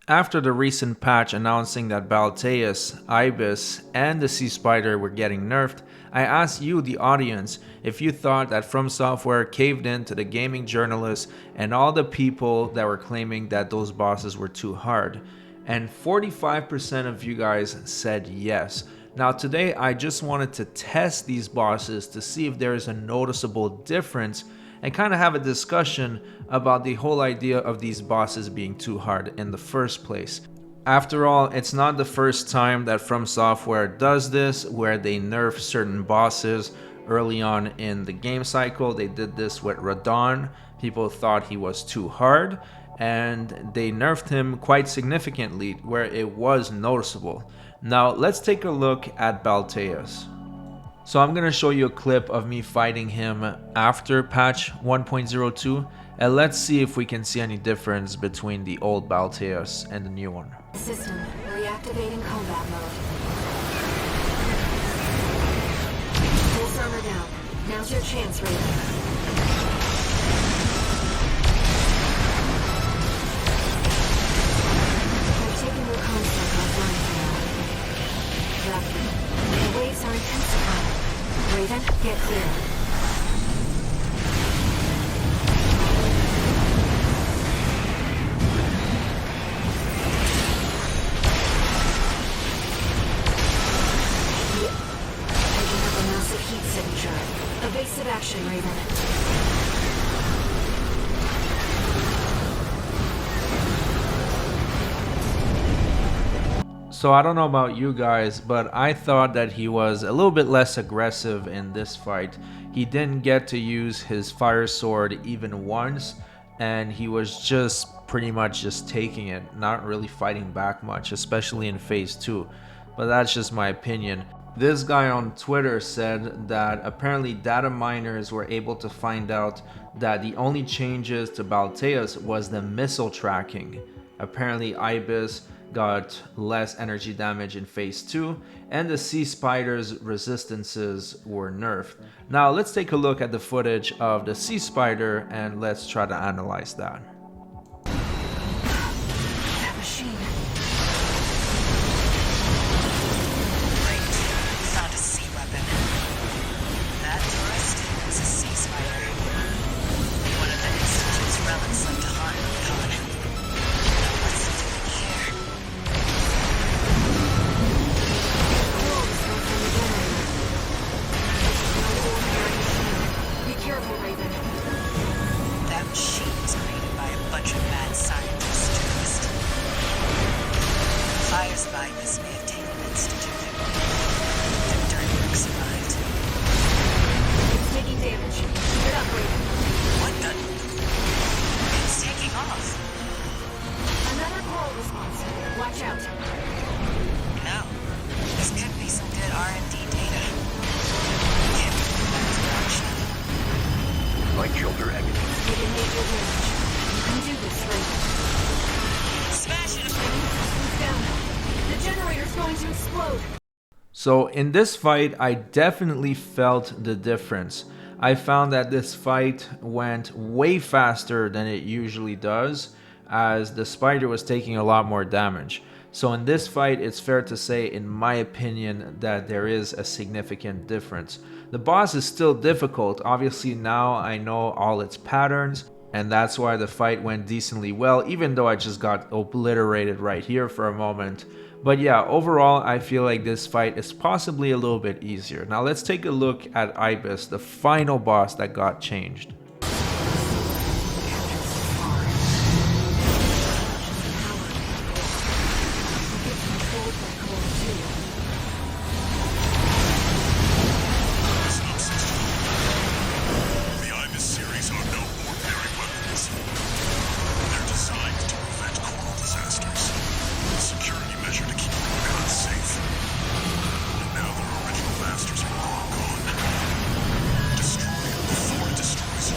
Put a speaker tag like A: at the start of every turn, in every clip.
A: After the recent patch announcing that Balteus, Ibis, and the Sea Spider were getting nerfed, I asked you, the audience, if you thought that FromSoftware caved in to the gaming journalists and all the people that were claiming that those bosses were too hard. And 45% of you guys said yes. Now today I just wanted to test these bosses to see if there is a noticeable difference and kind of have a discussion about the whole idea of these bosses being too hard in the first place. After all, it's not the first time that FromSoftware does this, where they nerf certain bosses early on in the game cycle. They did this with Radon. People thought he was too hard, and they nerfed him quite significantly, where it was noticeable. Now let's take a look at Balteus. So I'm gonna show you a clip of me fighting him after patch 1.02, and let's see if we can see any difference between the old Balteus and the new one.
B: System reactivating combat mode. Pulse armor down. Now's your chance, Raven. I've taken your construct offline for now. Rapid. The waves are intensifying. Raven, get clear. Picking up a massive heat signature. Evasive action, Raven.
A: So I don't know about you guys, but I thought that he was a little bit less aggressive in this fight. He didn't get to use his fire sword even once, and he was just pretty much just taking it, not really fighting back much, especially in phase 2. But that's just my opinion. This guy on Twitter said that apparently data miners were able to find out that the only changes to Balteus was the missile tracking. Apparently Ibis got less energy damage in phase 2, and the Sea Spider's resistances were nerfed. Now let's take a look at the footage of the Sea Spider and let's try to analyze that.
B: That machine.
C: Great. Found a sea weapon. That tourist is a Sea Spider. One of the Institute's relics left to haunt Con. Now what's he doing here?
B: Be careful, Raven.
C: That machine was created by a bunch of mad scientists, tourist. Fires of Ibis may have taken an institute. The dirt work survived.
B: It's taking damage. Keep it up, Raven.
C: What the? It's taking off.
B: Another coral response. Watch out.
C: No. This could be some good R&D data. Can't be back to production.
D: I killed her enemy.
B: Taking major damage. You can do this, Raven.
C: Smash it!
B: Systems down. The generator's going to explode.
A: So in this fight, I definitely felt the difference. I found that this fight went way faster than it usually does, as the spider was taking a lot more damage. So in this fight, it's fair to say, in my opinion, that there is a significant difference. The boss is still difficult. Obviously now I know all its patterns, and that's why the fight went decently well, even though I just got obliterated right here for a moment. But yeah, overall I feel like this fight is possibly a little bit easier. Now let's take a look at Ibis, the final boss that got changed.
E: The Ibis series are no ordinary weapons. They're designed to prevent coral disasters. A security measure to keep Con safe. And now their original masters are long gone. Destroy it before it destroys you.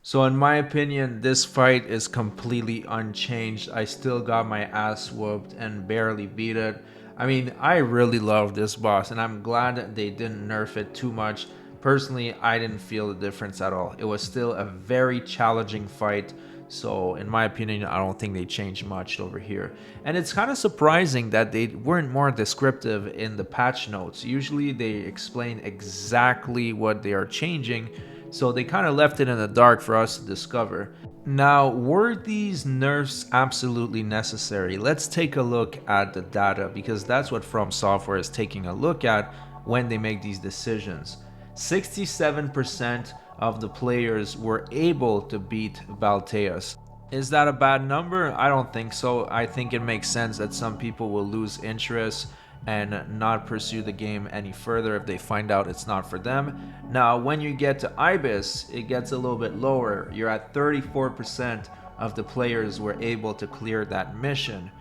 A: So in my opinion, this fight is completely unchanged. I still got my ass whooped and barely beat it. I mean, I really love this boss and I'm glad that they didn't nerf it too much. Personally, I didn't feel the difference at all. It was still a very challenging fight. So in my opinion, I don't think they changed much over here. And it's kind of surprising that they weren't more descriptive in the patch notes. Usually they explain exactly what they are changing. So they kind of left it in the dark for us to discover. Now, were these nerfs absolutely necessary? Let's take a look at the data because that's what FromSoftware is taking a look at when they make these decisions. 67% of the players were able to beat Balteus. Is that a bad number? I don't think so. I think it makes sense that some people will lose interest and not pursue the game any further if they find out it's not for them. Now, when you get to Ibis, it gets a little bit lower. You're at 34% of the players were able to clear that mission.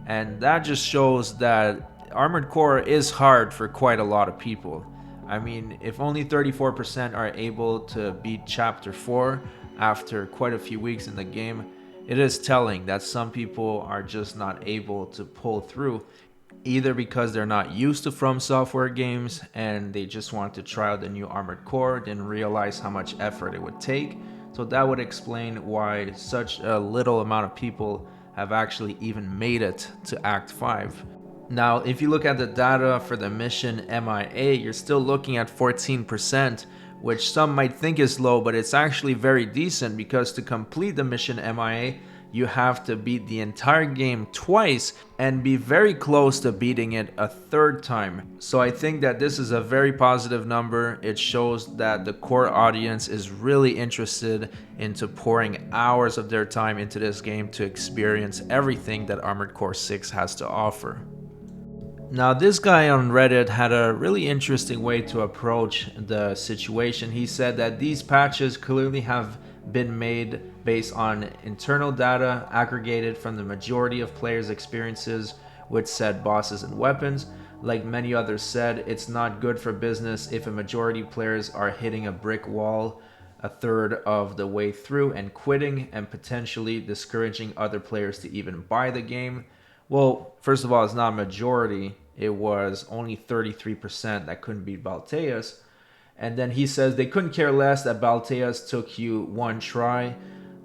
A: And that just shows that Armored Core is hard for quite a lot of people. I mean, if only 34% are able to beat Chapter 4 after quite a few weeks in the game, it is telling that some people are just not able to pull through, either because they're not used to FromSoftware games and they just want to try out the new Armored Core, didn't realize how much effort it would take. So that would explain why such a little amount of people have actually even made it to Act 5. Now, if you look at the data for the mission MIA, you're still looking at 14%, which some might think is low, but it's actually very decent because to complete the mission MIA, you have to beat the entire game twice and be very close to beating it a third time. So I think that this is a very positive number. It shows that the core audience is really interested into pouring hours of their time into this game to experience everything that Armored Core 6 has to offer. Now, this guy on Reddit had a really interesting way to approach the situation. He said that these patches clearly have been made based on internal data aggregated from the majority of players' experiences with said bosses and weapons. Like many others said, it's not good for business if a majority of players are hitting a brick wall a third of the way through and quitting and potentially discouraging other players to even buy the game. Well, first of all, it's not a majority. It was only 33% that couldn't beat Balteus. And then he says they couldn't care less that Balteus took you one try.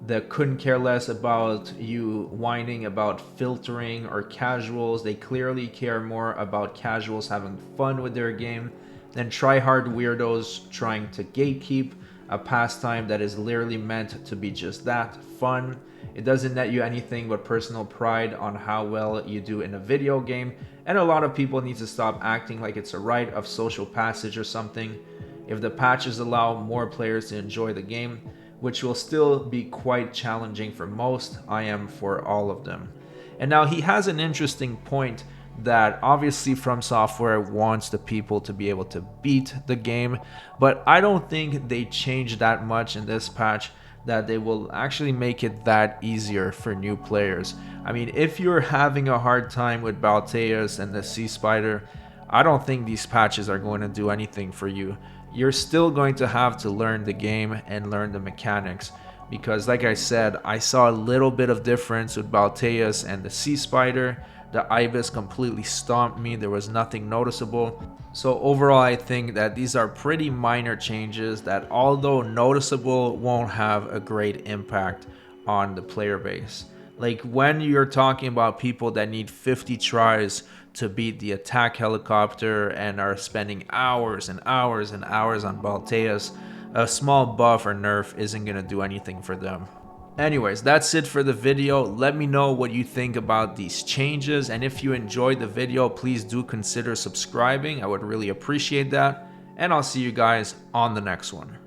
A: They couldn't care less about you whining about filtering or casuals. They clearly care more about casuals having fun with their game than try-hard weirdos trying to gatekeep a pastime that is literally meant to be just that, fun. It doesn't net you anything but personal pride on how well you do in a video game, and a lot of people need to stop acting like it's a rite of social passage or something. If the patches allow more players to enjoy the game, which will still be quite challenging for most, I am for all of them. And now he has an interesting point that obviously FromSoftware wants the people to be able to beat the game, but I don't think they changed that much in this patch that they will actually make it that easier for new players. I mean, if you're having a hard time with Balteus and the Sea Spider, I don't think these patches are going to do anything for you. You're still going to have to learn the game and learn the mechanics, because like I said, I saw a little bit of difference with Balteus and the Sea Spider. The Ibis completely stomped me. There was nothing noticeable. So overall, I think that these are pretty minor changes that, although noticeable, won't have a great impact on the player base. Like when you're talking about people that need 50 tries to beat the attack helicopter and are spending hours and hours and hours on Balteus, a small buff or nerf isn't going to do anything for them. Anyways, that's it for the video. Let me know what you think about these changes, and if you enjoyed the video, please do consider subscribing. I would really appreciate that, and I'll see you guys on the next one.